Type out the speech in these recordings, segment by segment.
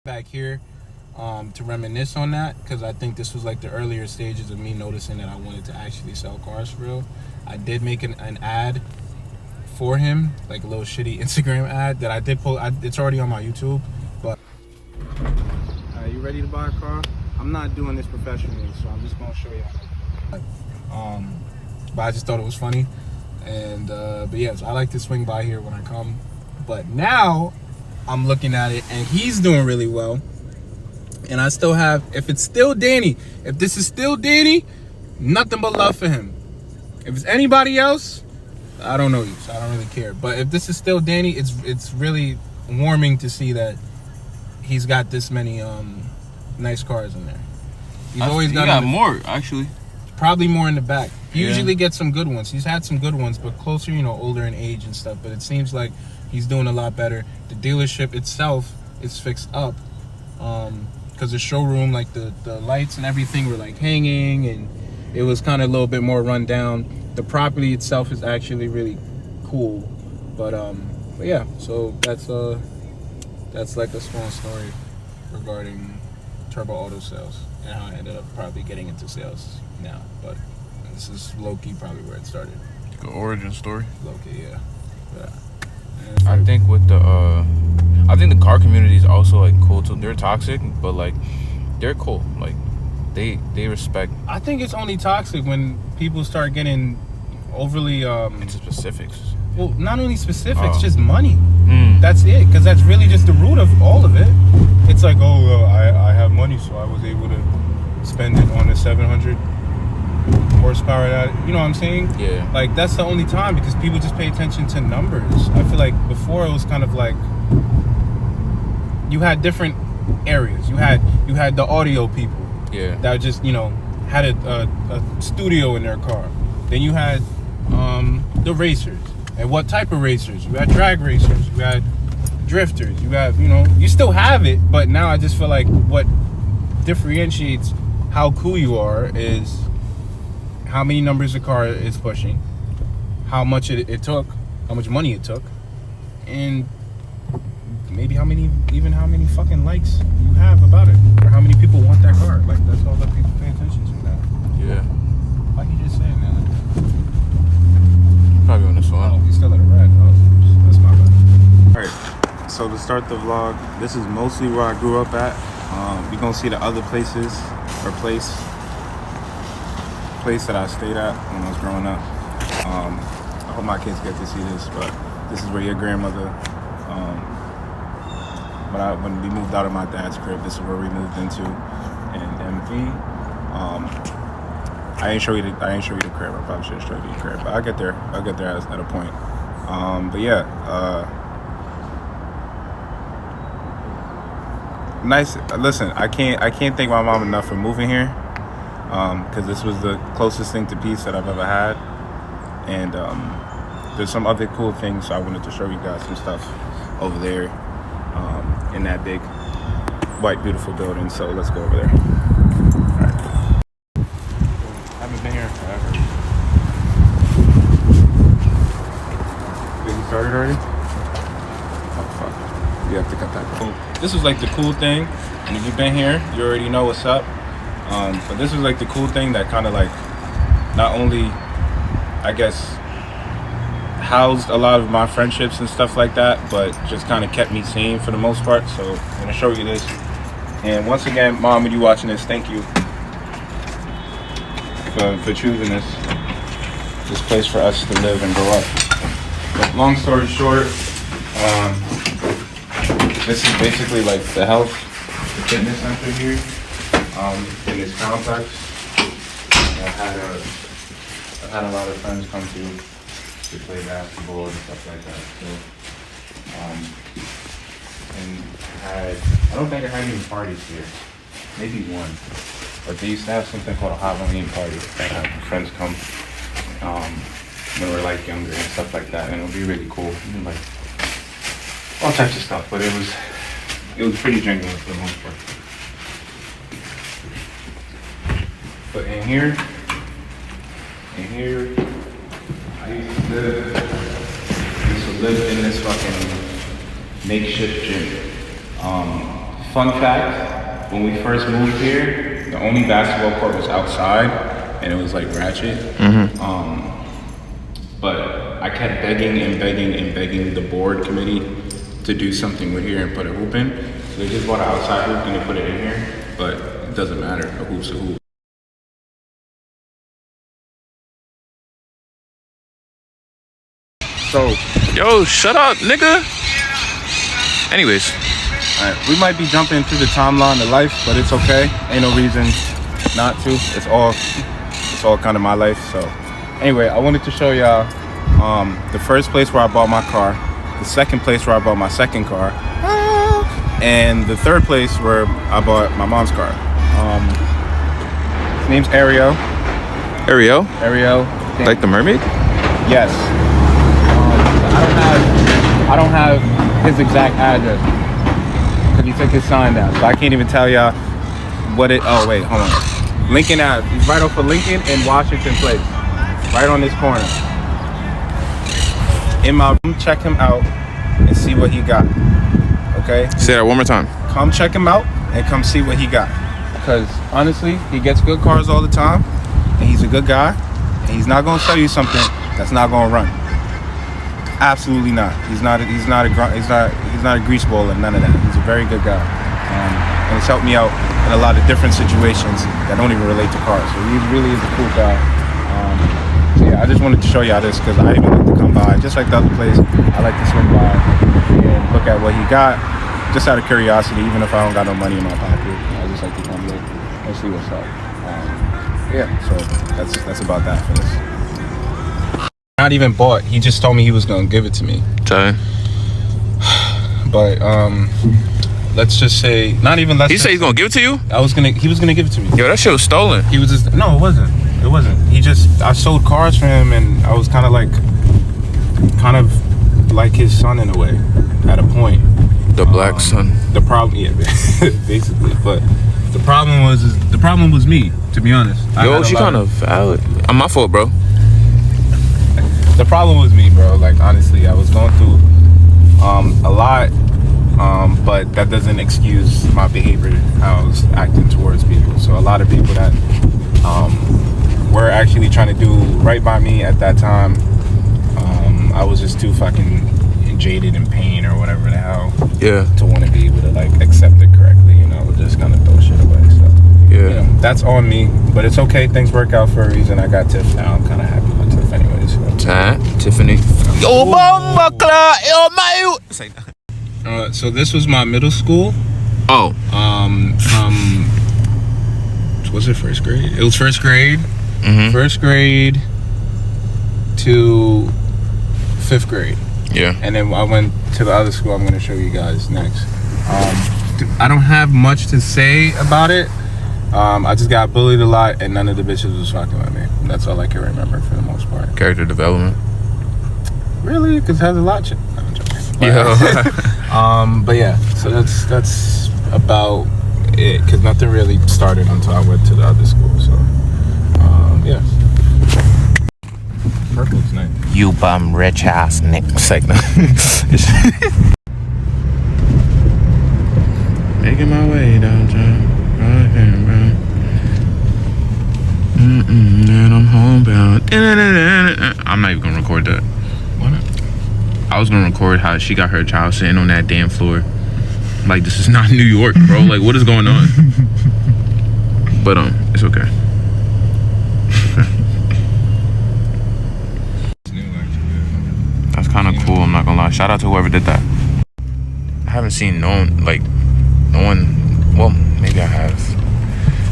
back here to reminisce on that because I think this was like the earlier stages of me noticing that I wanted to actually sell cars for real. I did make an ad for him, like a little shitty Instagram ad that I did post. It's already on my YouTube. But are you ready to buy a car? I'm not doing this professionally, so I'm just gonna show you. But I just thought it was funny, and but yes, I like to swing by here when I come. But now I'm looking at it, and he's doing really well. And I still have, if it's still Danny, if this is still Danny, nothing but love for him. If it's anybody else, I don't know you, so I don't really care. But if this is still Danny, it's really warming to see that he's got this many nice cars in there. He's always got more, actually. Probably more in the back. He usually gets some good ones. He's had some good ones, but closer, older in age and stuff. But it seems like he's doing a lot better. The dealership itself is fixed up. Because the showroom, like the lights and everything were like hanging, and it was kind of a little bit more run down. The property itself is actually really cool. But yeah, so that's like a small story regarding Turbo Auto Sales and how I ended up probably getting into sales now. But this is low-key probably where it started. Like an origin story. Low-key, yeah. I think with I think the car community is also like cool too. They're toxic, but like they're cool. Like they respect. I think it's only toxic when people start getting overly into specifics. Well, not only specifics, just money. Mm. That's it, because that's really just the root of all of it. It's like, I have money, so I was able to spend it on a 700 horsepower. You know what I'm saying? Yeah. Like, that's the only time, because people just pay attention to numbers. I feel like before it was kind of like you had different areas. You had the audio people. Yeah. That just had a studio in their car. Then you had the racers. And what type of racers? You had drag racers, you had drifters, you have, you still have it, but now I just feel like what differentiates how cool you are is how many numbers the car is pushing, how much it took, how much money it took, and maybe how many fucking likes you have about it, or how many people want that car. Like, that's all that people pay attention to now. Yeah. Why you just saying that? Probably on this one. Oh, he's still at a red. Oh, that's my bad. Alright, so to start the vlog, this is mostly where I grew up at. You're gonna see the other places, or place that I stayed at when I was growing up. I hope my kids get to see this, but this is where your grandmother, when we moved out of my dad's crib, this is where we moved into. And MV, I ain't show you the crib. I probably should have showed you the crib, but I'll get there at a point. But yeah, nice. Listen, I can't thank my mom enough for moving here, because this was the closest thing to peace that I've ever had. And there's some other cool things, so I wanted to show you guys some stuff over there, in that big, white, beautiful building. So let's go over there. Been here forever. Did you started already? Oh fuck. You have to cut that cool. This was like the cool thing, and if you've been here, you already know what's up. But this was like the cool thing that kind of like not only, I guess, housed a lot of my friendships and stuff like that, but just kind of kept me sane for the most part. So I'm gonna show you this. And once again, Mom, when you watching this, thank you for choosing this place for us to live and grow up. But long story short, this is basically like the fitness center here, in this complex. I've had a lot of friends come to play basketball and stuff like that. So, I don't think I had any parties here. Maybe one. But they used to have something called a Halloween party that had friends come when we were like younger and stuff like that, and it would be really cool. And, like all types of stuff, but it was pretty genuine for the most part. But in here, I used to live in this fucking makeshift gym. Fun fact, when we first moved here, the only basketball court was outside, and it was like ratchet. But I kept begging the board committee to do something with here and put a hoop in. So they just bought an outside hoop and they put it in here, but it doesn't matter, a hoop's a hoop. So, Yo, shut up, nigga. Anyways, alright, we might be jumping through the timeline of life, but it's okay. Ain't no reason not to. It's all kind of my life. So, anyway, I wanted to show y'all the first place where I bought my car, the second place where I bought my second car, and the third place where I bought my mom's car. His name's Ariel. Ariel, like the mermaid. Yes. I don't have his exact address because he took his sign down, so I can't even tell y'all what it. Oh wait, hold on. Lincoln Ave. He's right off of Lincoln and Washington Place, right on this corner. In my room, check him out and see what he got. Okay. Say that one more time. Come check him out and come see what he got. Because honestly, he gets good cars all the time, and he's a good guy. And he's not gonna sell you something that's not gonna run. Absolutely not. He's not a grease ball and none of that. He's a very good guy, and it's helped me out in a lot of different situations that don't even relate to cars. So he really is a cool guy. So yeah, I just wanted to show y'all this because I even like to come by, just like the other place. I like to swing by and look at what he got, just out of curiosity. Even if I don't got no money in my pocket, I just like to come look and see what's up. Yeah, so that's about that for this. Not even bought. He just told me he was gonna give it to me. Okay. But let's just say, not even. He said he's gonna give it to you. He was gonna give it to me. Yo, that shit was stolen. He was just no, it wasn't. It wasn't. I sold cars for him, and I was kind of like his son in a way, at a point. The black son. The problem, yeah, basically. But the problem was me, to be honest. Yo, she kind of valid. I'm my fault, bro. The problem was me, bro. Like, honestly, I was going through a lot, but that doesn't excuse my behavior, how I was acting towards people. So a lot of people that were actually trying to do right by me at that time, I was just too fucking jaded in pain or whatever the hell. Yeah. To want to be able to like accept it correctly, just kind of throw shit away. So yeah, that's on me, but it's okay. Things work out for a reason. I got Tiff now. I'm kind of happy with Tiff, anyways. Tiffany. Yo, mama, yo, my. So this was my middle school. Oh. From was it first grade? It was first grade. Mm-hmm. First grade to 5th grade. Yeah. And then I went to the other school I'm going to show you guys next. I don't have much to say about it. I just got bullied a lot, and none of the bitches was fucking with me. That's all I can remember for the most part. Character development. Really? Because it has a lot of... No, I'm joking. Yeah. But yeah, so that's about it. Because nothing really started until I went to the other school. So, yeah. Purple's nice. You bum rich ass nigga. Segment. Making my way downtown. Right here, bro. And I'm homebound. I'm not even gonna record that. Why not? I was gonna record how she got her child sitting on that damn floor. Like, this is not New York, bro. Like, what is going on? But it's okay. That's kind of cool. I'm not gonna lie. Shout out to whoever did that. I haven't seen no one. Well, maybe I have,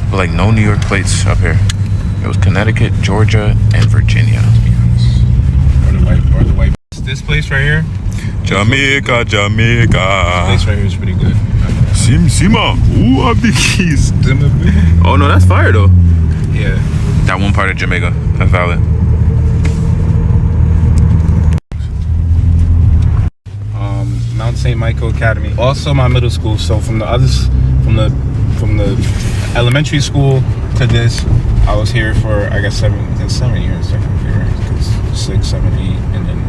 but like no New York plates up here. It was Connecticut, Georgia, and Virginia. To be honest. Or the white. This place right here. Jamaica. This place right here is pretty good. Sima, who have the keys? Oh no, that's fire though. Yeah. That one part of Jamaica, that's valid. Mount St. Michael Academy. Also my middle school. So from the elementary school to this, I was here for I guess 7 years technically, right? 6, 7, 8, and then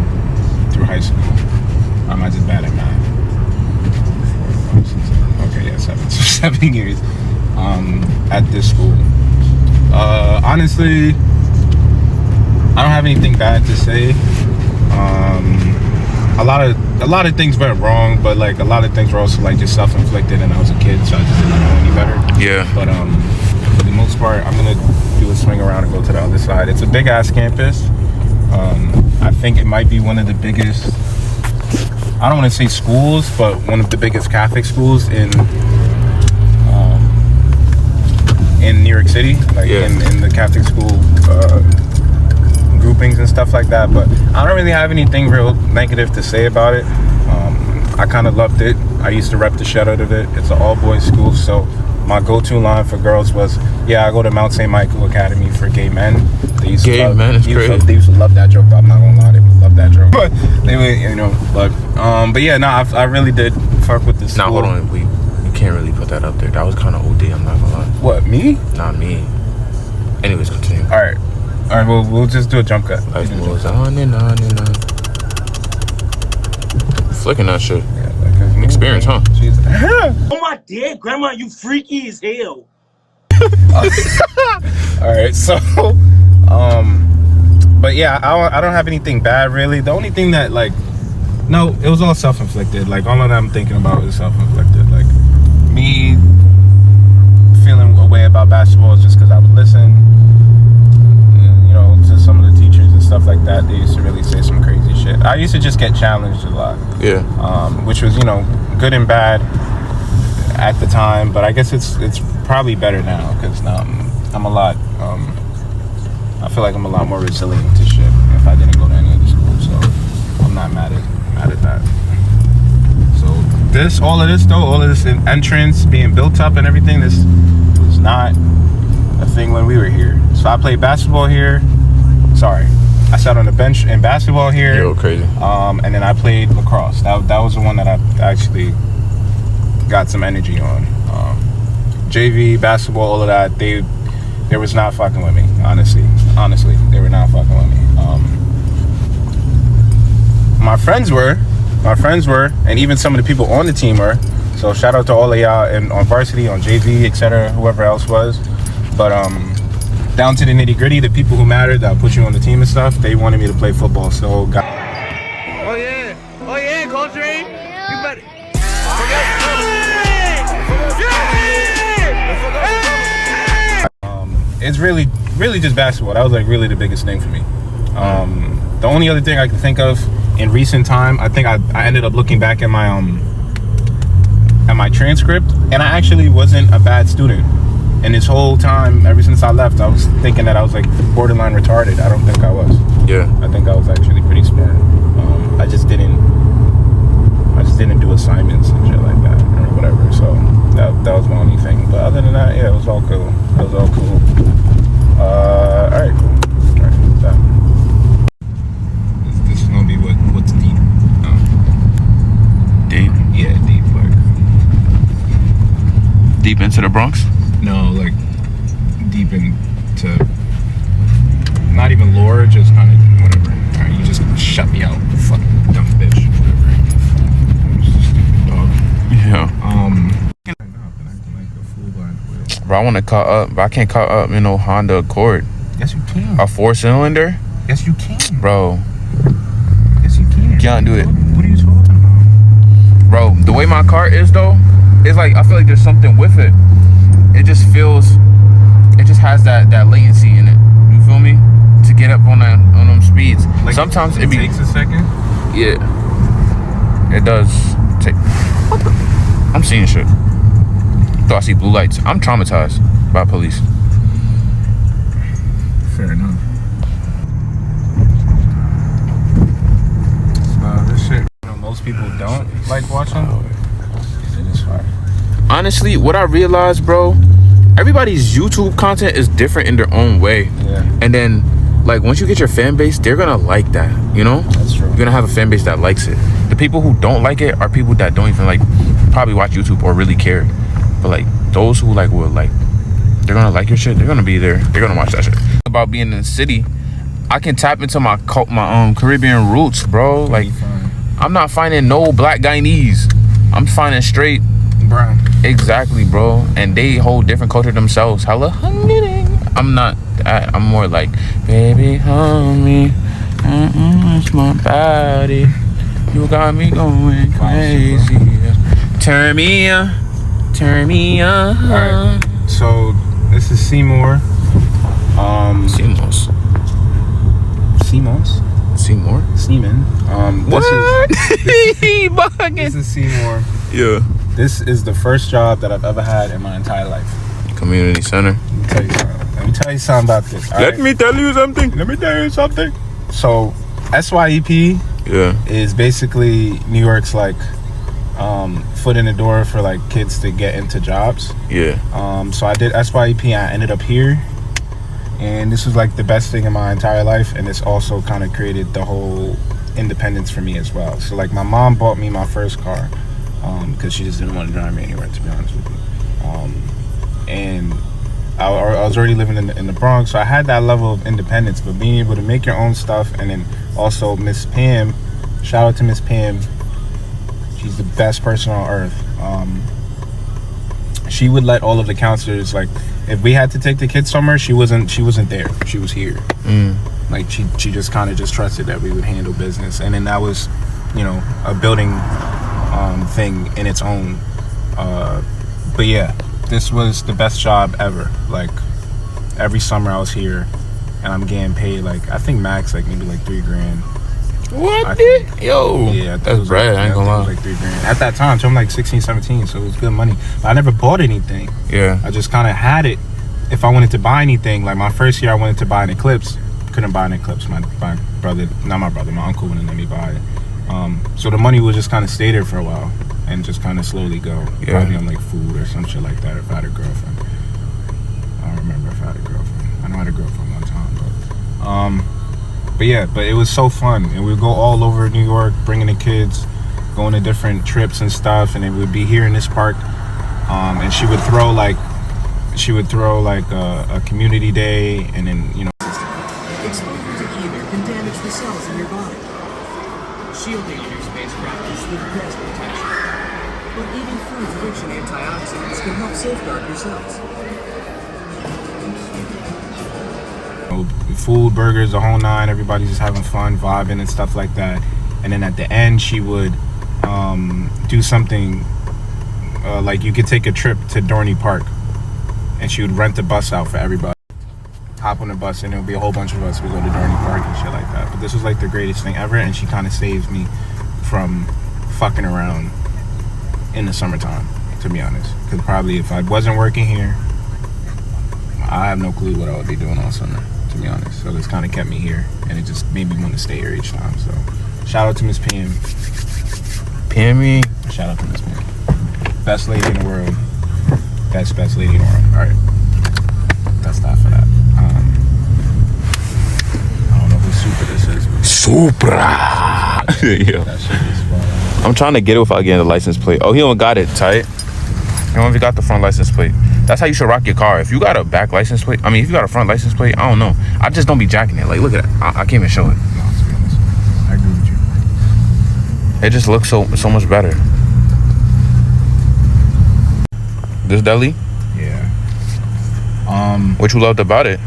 through high school. I just bad at math. 4, 5, 6, 7. Okay, yeah, 7. So 7 years at this school. Honestly, I don't have anything bad to say. A lot of things went wrong, but like a lot of things were also like just self-inflicted, and I was a kid, so I just didn't know any better. Yeah. But for the most part, I'm gonna do a swing around and go to the other side. It's a big ass campus. I think it might be one of the biggest, I don't want to say schools, but one of the biggest Catholic schools in New York City, like in the Catholic school groupings and stuff like that. But I don't really have anything real negative to say about it. I kind of loved it. I used to rep the shit out of it. It's an all-boys school, so my go-to line for girls was, I go to Mount St. Michael Academy for gay men. They used to love, men is crazy. They used to love that joke, but I'm not gonna lie, they love that joke. But anyway, but yeah, I really did fuck with this school. Nah, hold on, you can't really put that up there. That was kind of OD, I'm not gonna lie. What, me? Not me. Anyways, continue. All right, we'll just do a jump cut. Life moves on and on and on. Flicking that shit. Yeah, experience, huh? Jesus. Oh my dear grandma, you freaky as hell. All right, so but yeah, I don't have anything bad really. The only thing that no, it was all self-inflicted. Like all of that I'm thinking about is self-inflicted. Like me feeling a way about basketball is just because I would listen, to some of the teachers and stuff like that. They used to really say some crazy shit. I used to just get challenged a lot. Yeah. Which was good and bad at the time, but I guess it's probably better now because now I'm a lot. I feel like I'm a lot more resilient to shit if I didn't go to any other school, so I'm not mad at that. So all of this entrance being built up and everything, this was not a thing when we were here. So I played basketball here. Sorry, I sat on the bench in basketball here. You're crazy. And then I played lacrosse. That was the one that I actually got some energy on. JV, basketball, all of that, they was not fucking with me, honestly, they were not fucking with me. My friends were, and even some of the people on the team were, so shout out to all of y'all on varsity, on JV, etc., whoever else was. But down to the nitty gritty, the people who mattered, that put you on the team and stuff, they wanted me to play football, so Oh yeah, Coltrane, you better it's really just basketball. That was really the biggest thing for me. The only other thing I can think of in recent time, I think I ended up looking back at my transcript, and I actually wasn't a bad student. And this whole time, ever since I left, I was thinking that I was borderline retarded. I don't think I was. Yeah. I think I was actually pretty smart. I just didn't do assignments and shit like that or whatever. So that was my only thing. But other than that, yeah, it was all cool. All right, cool. All right, what's that? This is gonna be what's deep. Deep? Yeah, deep. Deep into the Bronx? No, deep into not even lore, just kind of whatever. All right, you just shut me out, fucking dumb bitch. Whatever. Stupid dog. Yeah. Bro, I want to cut up, but I can't cut up Honda Accord. Yes, you can. A 4-cylinder? Yes, you can. Bro. Yes, you can. Can't do it. What are you talking about? Bro, the way my car is though, it's I feel like there's something with it. It just has that latency in it. You feel me? To get up on them speeds. Sometimes it takes a second. Yeah. It does take. What the? I'm seeing shit. Though I see blue lights. I'm traumatized by police. Fair enough. This shit, most people don't like watching. It is fire. Honestly, what I realized, bro, everybody's YouTube content is different in their own way. Yeah. And then, once you get your fan base, they're gonna like that, That's true. You're gonna have a fan base that likes it. The people who don't like it are people that don't even probably watch YouTube or really care. But those who they're gonna like your shit, they're gonna be there. They're gonna watch that shit. About being in the city, I can tap into my Caribbean roots, bro. I'm not finding no black Guyanese. I'm finding straight brown. Exactly, bro. And they hold different culture themselves. Hella hungry. I'm not that. I'm more like, baby, hold me. It's my body. You got me going crazy. Turn me on. Turn me on. All right. So this is Seymour. Seamless. Seymour? Seaman. What? This is Seymour. Yeah. This is the first job that I've ever had in my entire life. Community center. Let me tell you something about this. Let me tell you something. So SYEP is basically New York's like foot in the door for like kids to get into jobs. Yeah. So I did SYEP and I ended up here. And this was like the best thing in my entire life. And this also kind of created the whole independence for me as well. So like my mom bought me my first car because she just didn't want to drive me anywhere, to be honest with you. And I was already living in the Bronx, so I had that level of independence. But being able to make your own stuff, and then also Miss Pam, shout out to Miss Pam. She's the best person on earth. She would let all of the counselors, like, if we had to take the kids somewhere, she wasn't there. She was here. Like she just kind of just trusted that we would handle business, and then that was, you know, a building thing in its own. But yeah, this was the best job ever. Like every summer I was here, and I'm getting paid like I think max like maybe like $3,000. What? Yo. Yeah, that's bread. I ain't gonna lie. Like $3,000 at that time. So I'm like 16, 17, so it was good money. But I never bought anything. Yeah. I just kind of had it. If I wanted to buy anything, like my first year, I wanted to buy an Eclipse. Couldn't buy an Eclipse. My brother, not my brother, my uncle wouldn't let me buy it. So the money would just kind of stay there for a while and just kind of slowly go. Yeah. Probably on like food or some shit like that. If I had a girlfriend, I don't remember if I had a girlfriend. I know I had a girlfriend one time, but yeah, but it was so fun, and we'd go all over New York, bringing the kids, going to different trips and stuff, and it would be here in this park. And she would throw like a community day, and then you know. Exposure to ether can damage the cells in your body. Shielding on your spacecraft is the best protection. But eating foods rich in antioxidants can help safeguard your cells. Food, burgers, the whole nine. Everybody's just having fun, vibing and stuff like that. And then at the end, she would do something like you could take a trip to Dorney Park, and she would rent a bus out for everybody. Hop on the bus, and there would be a whole bunch of us. We go to Dorney Park and shit like that. But this was like the greatest thing ever, and she kind of saved me from fucking around in the summertime, to be honest. Because probably if I wasn't working here, I have no clue what I would be doing all summer, to be honest. So this kind of kept me here, and it just made me want to stay here each time. So shout out to Miss Pam. Pammy. Shout out to Miss Pam. Best lady in the world. Best lady in the world. All right. That's that for that. I don't know who Supra this is. Supra. Yeah. That shit is fun. I'm trying to get it without getting the license plate. Oh, he don't got it tight. You don't even got the front license plate. That's how you should rock your car. If you got a back license plate, if you got a front license plate, I don't know. I just don't be jacking it. Like, look at it. I can't even show it. No, to be honest, I agree with you. It just looks so much better. This deli? Yeah. What you loved about it?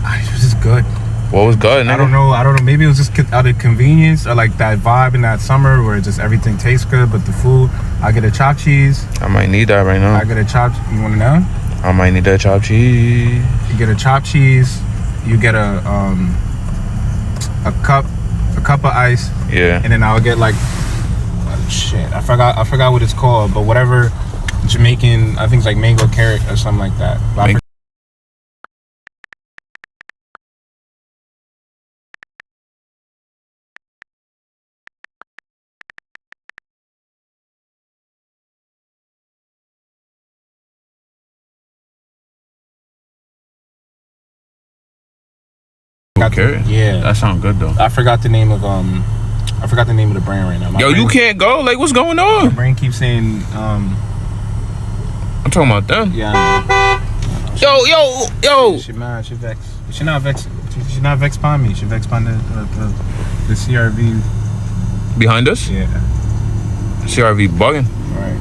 It was just good. What was good? I don't know. Maybe it was just out of convenience, or like that vibe in that summer where just everything tastes good, but the food. I get a chopped cheese. I might need that right now. I get a chopped. You want to know? I might need that chopped cheese. You get a chopped cheese. You get a cup of ice. Yeah. And then I'll get like shit. I forgot what it's called, but whatever Jamaican. I think it's like mango carrot or something like that. But Carrot? Yeah. That sounds good though. I forgot the name of the brand right now. Yo, you can't go. Like, what's going My on? brain keeps saying I'm talking about them. yeah. I know. Yo. She mad. She vexed. She not vexed. She not vexed upon me. She vexed upon the CRV. Behind us? Yeah. CRV bugging. Right.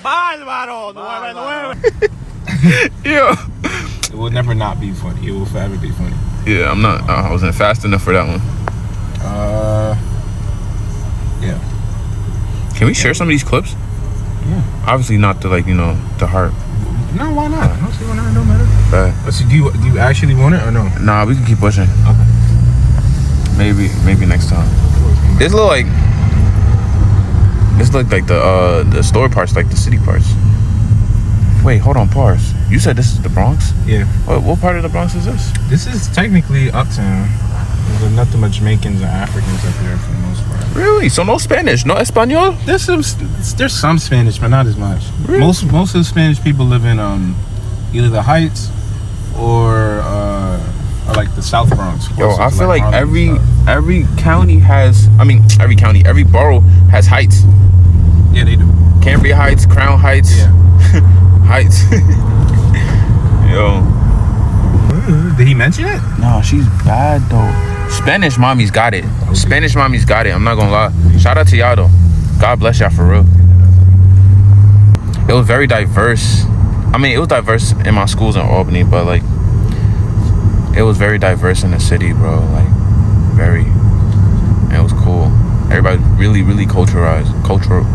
Bárbaro. Yeah. It will never not be funny. It will forever be funny. Yeah, I'm not. I wasn't fast enough for that one. Yeah. Can we share some of these clips? Yeah. Obviously not the the heart. No, why not? I don't see why not. It don't matter. But But so do you actually want it or no? nah, we can keep pushing. Okay. Maybe next time. This look like the store parts, like the city parts. Wait, hold on, pause. You said this is the Bronx? Yeah. What part of the Bronx is this? This is technically uptown. There's nothing but Jamaicans and Africans up here for the most part. Really? So no Spanish, no Espanol? There's some Spanish, but not as much. Really? Most of the Spanish people live in either the Heights or like the South Bronx. Yo, closer I to, feel like Harlem and stuff. every county has. Every borough has heights. Yeah, they do. Cambria Heights, Crown Heights, Yeah. Heights. Yo, Did he mention it? no, she's bad though. Spanish mommies got it. Spanish mommies got it. I'm not gonna lie. Shout out to y'all though. God bless y'all for real. It was very diverse. I mean, it was diverse in my schools in Albany, but like, it was very diverse in the city, bro. Like, very. And it was cool. Everybody really, really culturalized. Cultural.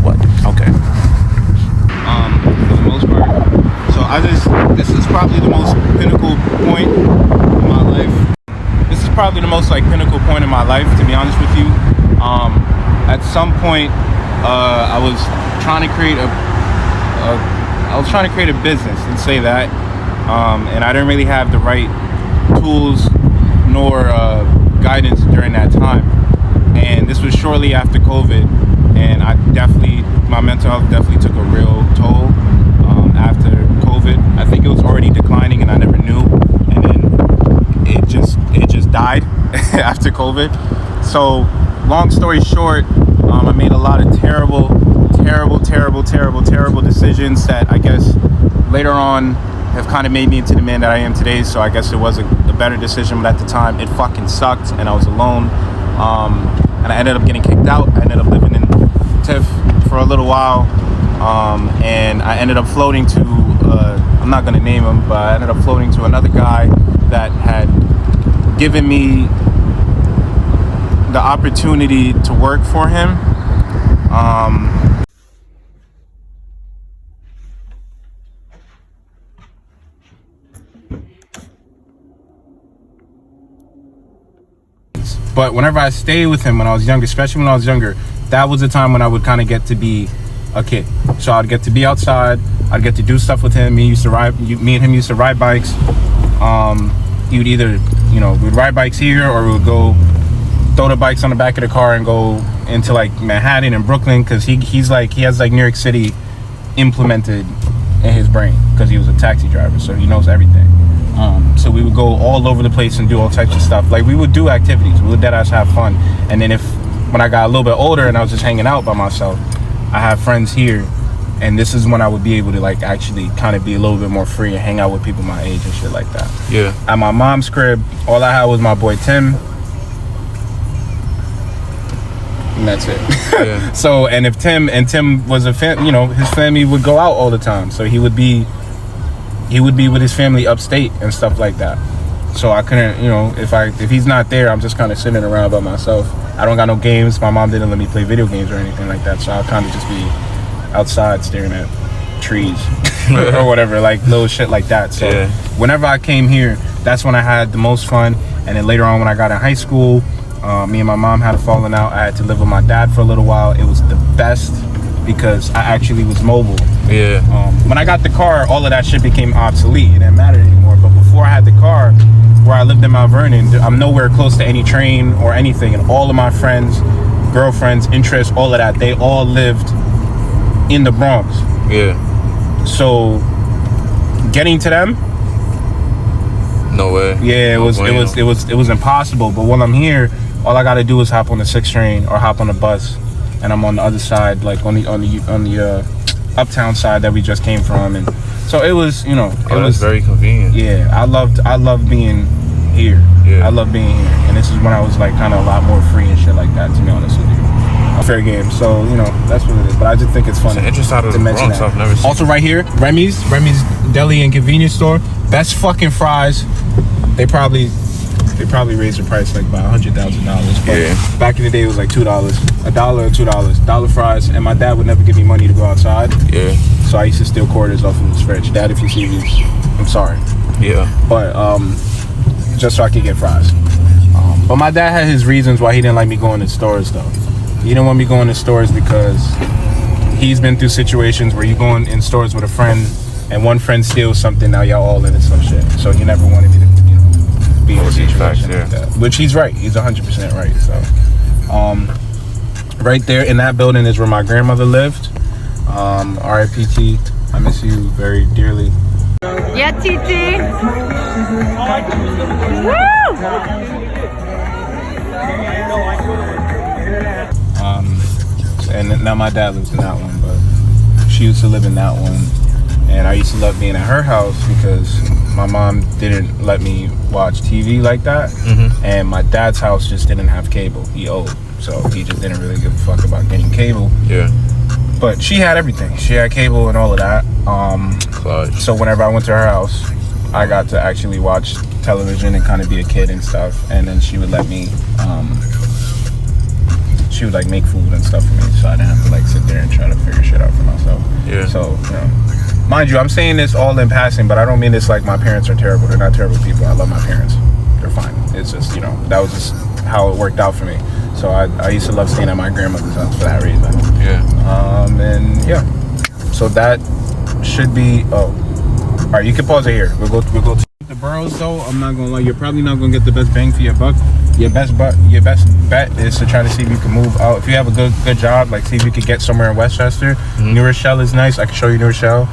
What? Okay. For the most part. So this is probably the most pinnacle point in my life. This is probably the most pinnacle point in my life, to be honest with you. At some point, I was trying to create a business, and say that, and I didn't really have the right tools nor guidance during that time. And this was shortly after COVID, and my mental health definitely took a real toll after COVID. I think it was already declining, and I never knew, and then it just died after COVID. So, long story short, I made a lot of terrible decisions that I guess later on have kind of made me into the man that I am today. So I guess it was a better decision, but at the time it fucking sucked, and I was alone. And I ended up getting kicked out. I ended up living in Tiff for a little while, and I ended up floating to I'm not gonna name him, but I ended up floating to another guy that had given me the opportunity to work for him. But whenever I stayed with him when I was younger, especially when I was younger, that was the time when I would kind of get to be a kid. So I'd get to be outside. I'd get to do stuff with him. Me and him used to ride bikes. He would either, we'd ride bikes here, or we would go throw the bikes on the back of the car and go into like Manhattan and Brooklyn, because he has like New York City implemented in his brain because he was a taxi driver, so he knows everything. So we would go all over the place and do all types of stuff. Like, we would do activities. We would deadass have fun. And then when I got a little bit older and I was just hanging out by myself, I have friends here, and this is when I would be able to like actually kind of be a little bit more free and hang out with people my age and shit like that. Yeah. At my mom's crib, all I had was my boy Tim, and that's it. Yeah. So, and if Tim was his family would go out all the time, so he would be with his family upstate and stuff like that. So I couldn't, if he's not there, I'm just kind of sitting around by myself. I don't got no games. My mom didn't let me play video games or anything like that, so I'll kind of just be outside staring at trees or whatever, like little shit like that. So yeah. Whenever I came here, that's when I had the most fun. And then later on, when I got in high school, me and my mom had a falling out. I had to live with my dad for a little while. It was the best because I actually was mobile. Yeah. When I got the car, all of that shit became obsolete. It didn't matter anymore. But before I had the car, where I lived in Mount Vernon, I'm nowhere close to any train or anything. And all of my friends, girlfriends, interests, all of that, they all lived in the Bronx. Yeah. So getting to them, no way. yeah, it was impossible. But while I'm here, all I gotta do is hop on the 6 train or hop on the bus, and I'm on the other side, like on the uptown side that we just came from, and So it was, you know, it Oh, was that's very convenient. Yeah, I loved being here. Yeah. I love being here, and this is when I was like kind of a lot more free and shit like that. To be honest with you, a fair game. So you know that's what it is. But I just think it's funny. It's an interesting side of to the mention Bronx that. I've never seen. Also, right here, Remy's Deli and Convenience Store. Best fucking fries. They probably raised the price like by $100,000. But Yeah. back in the day, it was like $2, $1 or $2, dollar fries. And my dad would never give me money to go outside. Yeah. So I used to steal quarters off of his fridge. Dad, if you see these, I'm sorry. Yeah. But just so I could get fries. But my dad had his reasons why he didn't like me going to stores though. He didn't want me going to stores because he's been through situations where you go in stores with a friend and one friend steals something, now y'all all into some shit. So he never wanted me to, you know, be in a situation like that. Which he's right. He's 100% right. So right there in that building is where my grandmother lived. R.I.P.T. I miss you very dearly. Yeah, TT. And now my dad lives in that one, but she used to live in that one. And I used to love being at her house because my mom didn't let me watch TV like that. And my dad's house just didn't have cable. He old, so he just didn't really give a fuck about getting cable. Yeah. But she had everything. She had cable and all of that. So whenever I went to her house, I got to actually watch television and kind of be a kid and stuff. And then she would let me, she would like make food and stuff for me, so I didn't have to like sit there and try to figure shit out for myself. Yeah. So, you know, mind you, I'm saying this all in passing, but I don't mean this like my parents are terrible. They're not terrible people. I love my parents. They're fine. It's just, you know, that was just how it worked out for me. So I used to love staying at my grandmother's house for that reason. Yeah. And yeah, so that should be. Oh, all right. You can pause it here. We'll go to the boroughs though. I'm not gonna lie. You're probably not gonna get the best bang for your buck. Your best bet is to try to see if you can move out. If you have a good job, like see if you could get somewhere in Westchester. New Rochelle is nice. I can show you New Rochelle.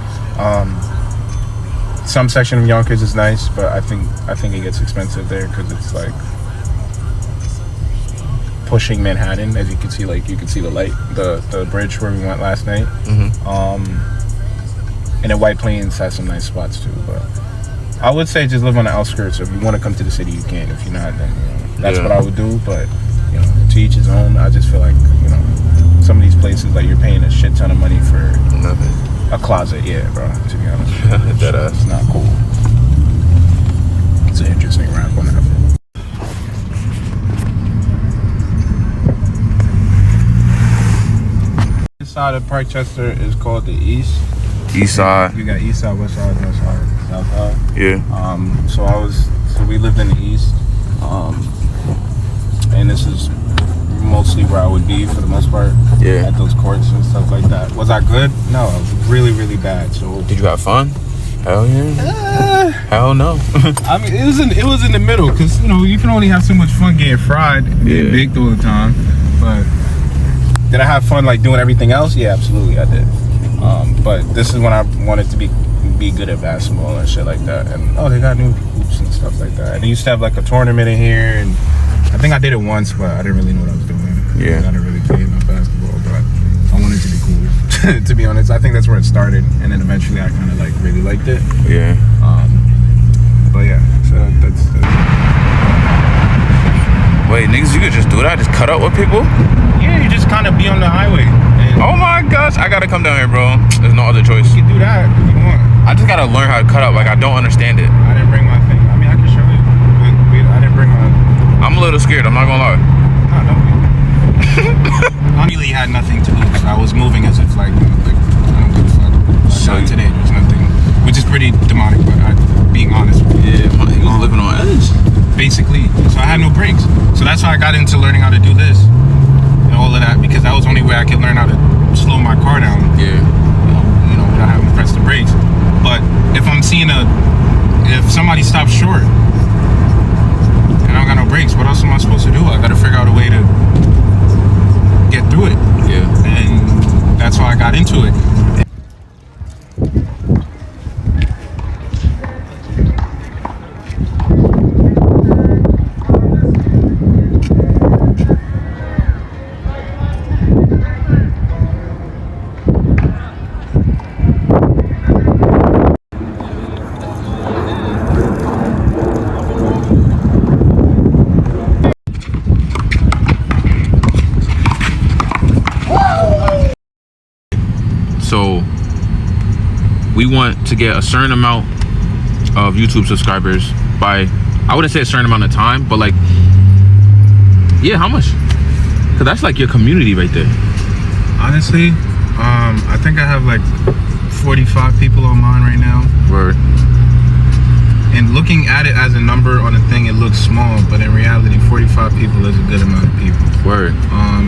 Some section of Yonkers is nice, but I think it gets expensive there because it's like pushing Manhattan, as you can see. Like you can see the light, the bridge where we went last night. And then White Plains has some nice spots too. But I would say just live on the outskirts. If you want to come to the city, you can. If you're not, then you know, that's what I would do. But you know, to each his own. I just feel like, you know, some of these places, like you're paying a shit ton of money for Nothing. a closet. Yeah, bro. To be honest, Deadass. it's not cool. It's an interesting rap on that. This side of Parkchester is called the East. East side. You got East side, West side, North side, South side. Yeah. So we lived in the East, and this is mostly where I would be for the most part. Yeah. At those courts and stuff like that. Was I good? No, I was really, really bad. So Did you have fun? Hell yeah. Hell no. I mean, it was in the middle, because you know you can only have so much fun getting fried, and being baked all the time. But did I have fun like doing everything else? Yeah, absolutely, I did. But this is when I wanted to be good at basketball and shit like that. And they got new hoops and stuff like that. And they used to have like a tournament in here, and I think I did it once, but I didn't really know what I was doing. Yeah. I didn't really play enough basketball, but I wanted to be cool. To be honest, I think that's where it started, and then eventually I kind of like really liked it. Yeah. But yeah, so that's Wait, niggas, you could just do that? Just cut up with people? yeah, you just kind of be on the highway. And Oh my gosh, I gotta come down here, bro. There's no other choice. you can do that if you want. I just gotta learn how to cut up. Like, I don't understand it. I didn't bring my thing. I mean, I can show you, but I didn't bring my. I'm a little scared, I'm not gonna lie. No, don't be. I really had nothing to lose. I was moving as if like I don't give a fuck. So Like, today there's nothing, which is pretty demonic, but being honest with you. Yeah, he was living on edge. Basically, so I had no brakes. So that's why I got into learning how to do this and all of that, because that was the only way I could learn how to slow my car down. Yeah. You know, without having to press the brakes. But if I'm seeing if somebody stops short and I don't got no brakes, what else am I supposed to do? I got to figure out a way to get through it. Yeah. And that's why I got into it. we want to get a certain amount of YouTube subscribers by, I wouldn't say a certain amount of time, but like, yeah, how much? Because that's like your community right there. Honestly, I think I have like 45 people on mine right now. Word. And looking at it as a number on a thing, it looks small, but in reality, 45 people is a good amount of people. Word.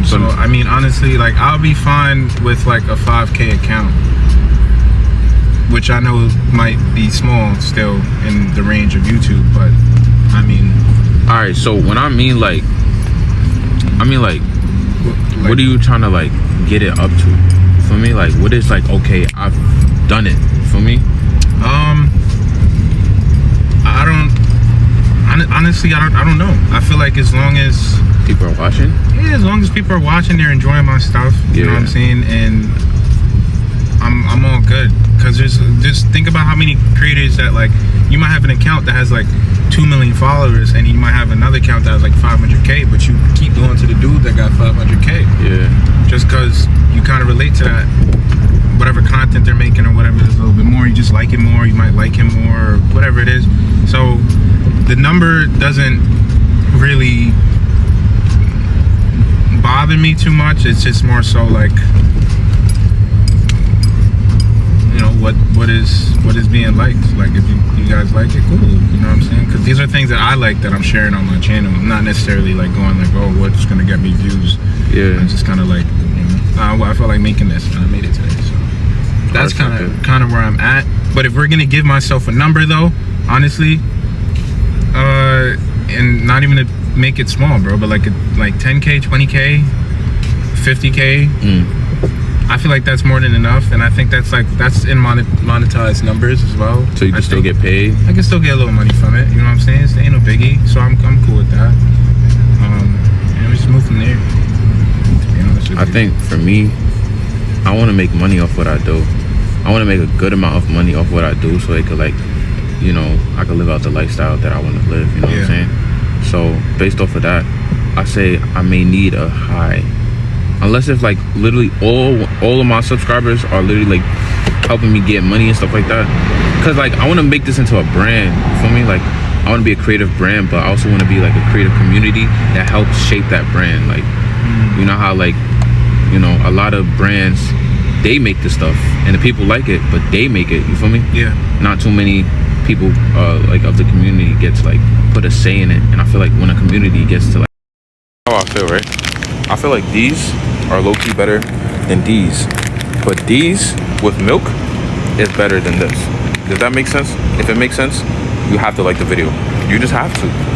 So I mean, honestly, like I'll be fine with like a 5K account, which I know might be small still in the range of YouTube, but I mean. All right. So when I mean like, what are you trying to like get it up to? For me, like, what is like, okay, I've done it. For me. Honestly, I don't know. I feel like as long as people are watching, as long as people are watching, they're enjoying my stuff. You know what I'm saying? And I'm all good. Cause just think about how many creators that like you might have an account that has like 2 million followers, and you might have another account that has like 500K, but you keep going to the dude that got 500K. Yeah. Just cause you kind of relate to that. Whatever content they're making or whatever is a little bit more, you just like it more, you might like him more, or whatever it is. So the number doesn't really bother me too much. It's just more so like, you know, what is being liked. Like if you guys like it, cool. You know what I'm saying? Because these are things that I like that I'm sharing on my channel. I'm not necessarily like going like, oh, what's gonna get me views? Yeah. I'm just kind of like, you know, I felt like making this and I made it today. So that's kind of where I'm at. But if we're gonna give myself a number though, honestly, and not even to make it small, bro, but like 10K, 20K, 50K, I feel like that's more than enough. And I think that's in monetized numbers as well. So you can still get paid? I can still get a little money from it, you know what I'm saying? It ain't no biggie, so I'm cool with that. And we just move from there, to be honest with you. I think for me, I want to make money off what I do. I want to make a good amount of money off what I do, so it could like, you know, I could live out the lifestyle that I want to live, you know what I'm saying? So based off of that, I say I may need a high, unless if like literally all of my subscribers are literally like helping me get money and stuff like that. Cause like I want to make this into a brand, you feel me? Like I want to be a creative brand, but I also want to be like a creative community that helps shape that brand. Like, you know how like, you know, a lot of brands, they make the stuff and the people like it, but they make it, you feel me? Yeah. Not too many people like of the community gets like put a say in it, and I feel like when a community gets to like, how I feel, right? I feel like these are low-key better than these, but these with milk is better than this. Does that make sense? If it makes sense, you have to like the video. You just have to.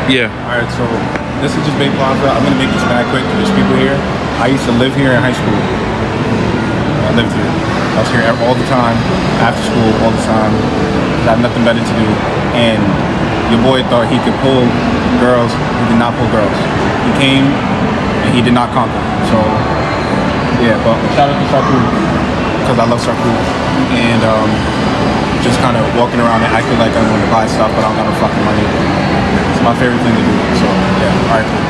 Yeah. Alright, so this is just Bay Plaza. I'm gonna make this mad quick. There's people here. I used to live here in high school. I lived here. I was here all the time, after school, all the time. I had nothing better to do. And your boy thought he could pull girls. He did not pull girls. He came and he did not conquer. So yeah, but shout out to Sarku, because I love Sarku. And just kind of walking around and acting like I'm going to buy stuff, but I don't got no fucking money. It's my favorite thing to do. So yeah, alright, cool.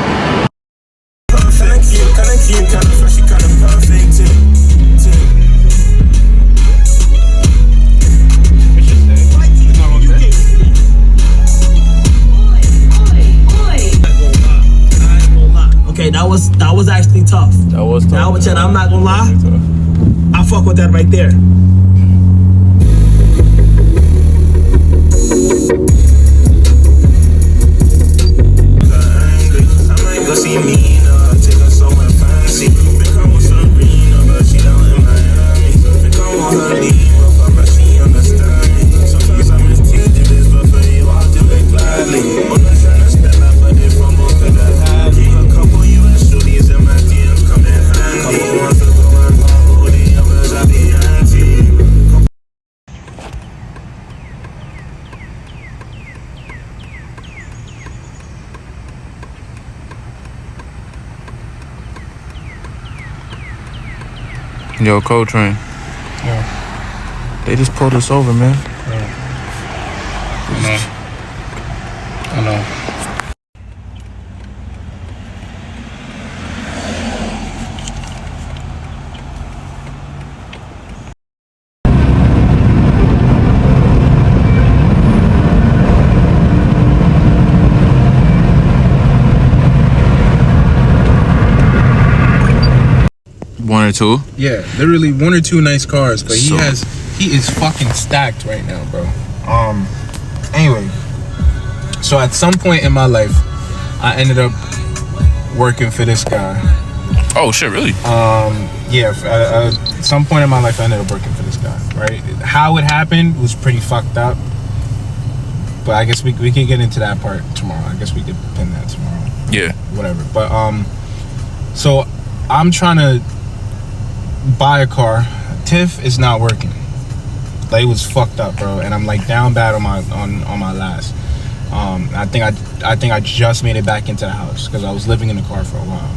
Okay, that was actually tough. That was tough. Now, Chad, I'm not gonna lie. I fuck with that right there. Go see me, take her somewhere fancy. Think I want Serena, but she down in Miami. Think I want her leave, but she understand me. Sometimes I miss teachers, but for you I'll do it gladly. I'm not trying to spend my money from both of the happy. A couple US shorties in my DMs come in handy. Couple months ago I got all the others I be anti. Yo, Coltrane. Yeah. They just pulled us over, man. I know. One or two? Yeah, literally one or two nice cars, but So- he is fucking stacked right now, bro. Anyway, so at some point in my life, I ended up working for this guy. Oh shit, really? Yeah, at some point in my life, I ended up working for this guy, right? How it happened was pretty fucked up, but I guess we could get into that part tomorrow. I guess we could pin that tomorrow. Yeah. Whatever. But so I'm trying to buy a car. TIF is not working. Like, it was fucked up, bro, and I'm like down bad on my last. I think I just made it back into the house because I was living in the car for a while.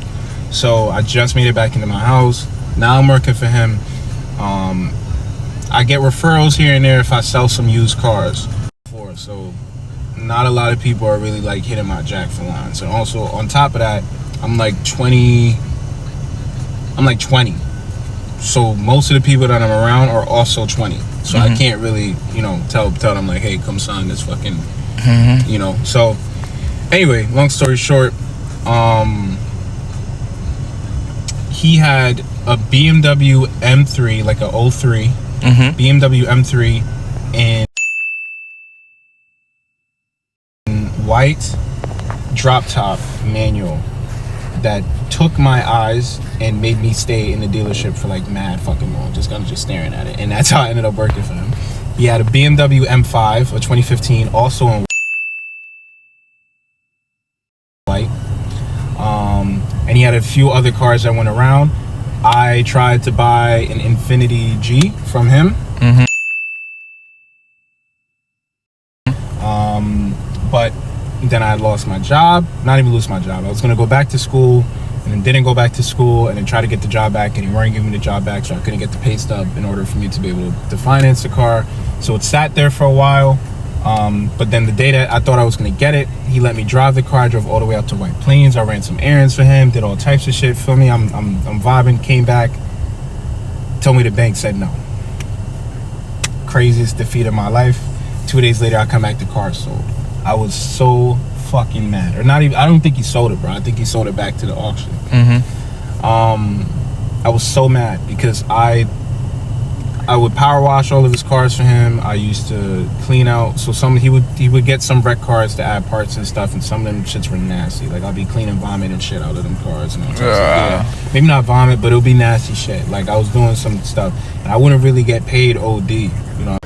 So I just made it back into my house. Now I'm working for him. I get referrals here and there if I sell some used cars. So not a lot of people are really like hitting my jack for lines. And also on top of that, I'm like 20. So most of the people that I'm around are also 20. So I can't really, tell them like, hey, come sign this fucking, So anyway, long story short, he had a BMW M3, like a 03, BMW M3 in white drop top manual that took my eyes and made me stay in the dealership for like mad fucking long, just staring at it. And that's how I ended up working for him. He had a BMW M5, a 2015, also in white. And he had a few other cars that went around. I tried to buy an Infiniti G from him. But then I lost my job. Not even lose my job. I was gonna go back to school, and then didn't go back to school, and then try to get the job back, and he weren't giving me the job back, so I couldn't get the pay stub in order for me to be able to finance the car. So it sat there for a while. But then the day that I thought I was gonna get it, he let me drive the car. I drove all the way out to White Plains. I ran some errands for him, did all types of shit for me. I'm vibing. Came back, told me the bank said no. Craziest defeat of my life. 2 days later, I come back, the car sold. I was so fucking mad. Or not even, I don't think he sold it, bro. I think he sold it back to the auction. I was so mad because I would power wash all of his cars for him. I used to clean out. So he would get some wrecked cars to add parts and stuff, and some of them shits were nasty. Like, I'll be cleaning vomit and shit out of them cars and all types of, yeah. Maybe not vomit, but it'll be nasty shit. Like, I was doing some stuff, and I wouldn't really get paid OD. You know what